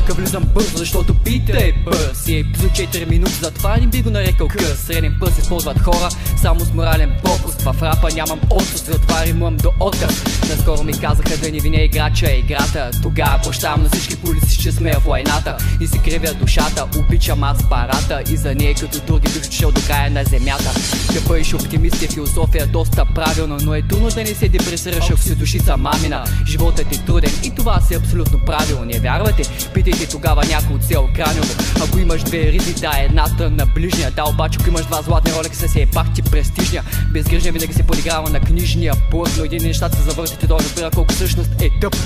влака влизам бързо, защото бита е бърз. И за 4 минути затова не би го нарекал къс. Среден път използват хора само с морален пропуск. В рапа нямам отпуск, затова римувам до отказ. Наскоро ми казаха да не виня играча е играта. Тогава прощавам на всички полици, че сме в войната и си кривя душата. Обичам аз парата и за нея като други бих дошъл до края на земята. Да бъдеш оптимист е философия доста правилно, но е трудно да не се депресираш, ако си душица мамина. Животът е труден и това си абсолютно правилно. Не вярвате? Питайте тогава някой от село Кранево. Ако имаш две ризи, да едната на ближния. Да, обаче ако имаш два златни ролекса, се е пак ти престижния. Безгрижния винаги се подиграва на книжния плък, но един нещата се завъртите долу, разбира колко всъщност е тъп.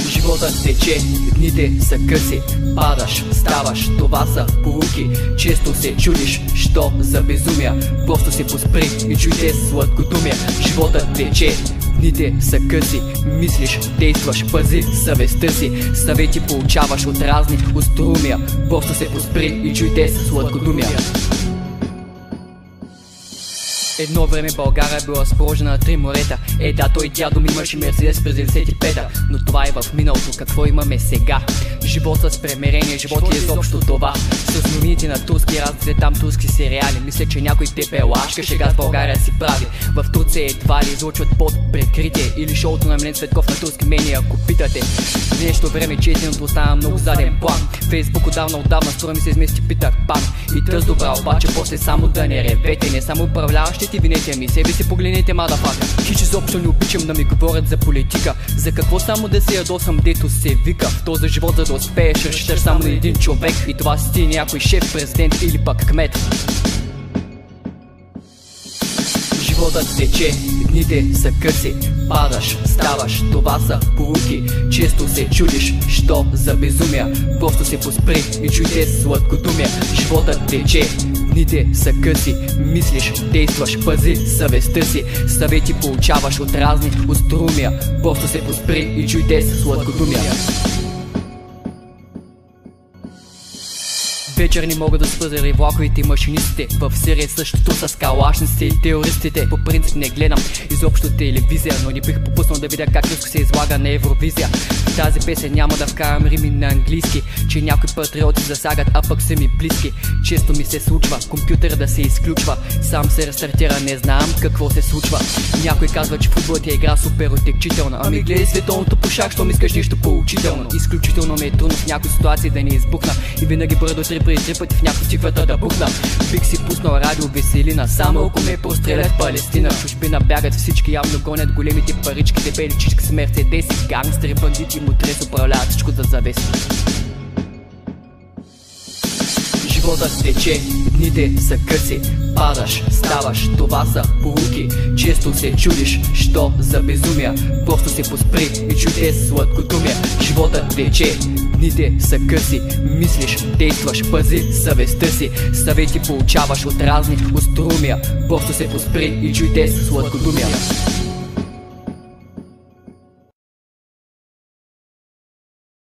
Животът тече, дните са къси, падаш, ставаш, това са поуки. Често се чудиш, що за безумия, просто се поспри и чуйте сладкодумия. Животът тече, дните са къси, мислиш, действаш, пази съвестта си. Съвети получаваш от разни остроумия, просто се поспри и чуйте сладкодумия. Едно време България била спорожена на 3 морета. Да, той дядо ми имаше Мерцедес през 95-та, но това е в миналото. Какво имаме сега? Живот с премерение, живот ли изобщо това? С новините на турски разцвет, там турски сериали. Мисля, че някой тепе лашка, шега с България си прави. В Турция едва ли излучват под прикритие или шоуто на Милен Цветков на турски мения, ако питате. В днешното време четенето остана много заден план. Фейсбук отдавна струя ми се измести Питър Пан. И тъз добра, обаче после само да не ревете. Не само управляващите винете, ми себе си погледнете, мадафака. Хич изобщо не обичам да ми говорят за политика. За какво само да се ядосам, дето се вика. В този живот за да успееш, разчиташ само на един човек. И това си ти някой шеф, президент или пък кмет. Животът тече, дните са къси, падаш, ставаш, това са поуки. Често се чудиш, що за безумия, просто се поспри и чуйте сладкодумия. Животът тече, дните са къси, мислиш, действаш, пази съвестта си. Съвети получаваш от разни остроумия, просто се поспри и чуйте сладкодумия. Вечер не могат да спазят и влаковите и машинистите. В Сирия същото с калашниците и терористите. По принцип не гледам изобщо телевизия, но не бих попуснал да видя как Руско се излага на Евровизия. В тази песен няма да вкарам рими на английски, че някои патриоти засагат, а пък са ми близки. Често ми се случва компютъра да се изключва, сам се рестартира, не знам какво се случва. Някой казва, че футболът е игра супер отекчителна. Ами гледай световното по шах, щом искаш нещо поучително. Изключително ми е трудно в някои ситуации да не избухна и винаги броя до 3 пъти в някои циквата да бухна. Бих си пуснал радио веселина, само ако ме прострелят в Палестина. В чужбина бягат всички, явно гонят големите парички, дебели чички с мерцедеси, гангстери, бандити, мутрес управляват всичко да завеси. Животът тече, дните са къси, падаш, ставаш, това са поуки. Често се чудиш, що за безумия, просто се поспри и чуйте сладкодумия. Животът тече, дните са къси, мислиш, действаш, пази съвестта си. Съвети получаваш от разни остроумия, просто се поспри и чуйте сладкодумия.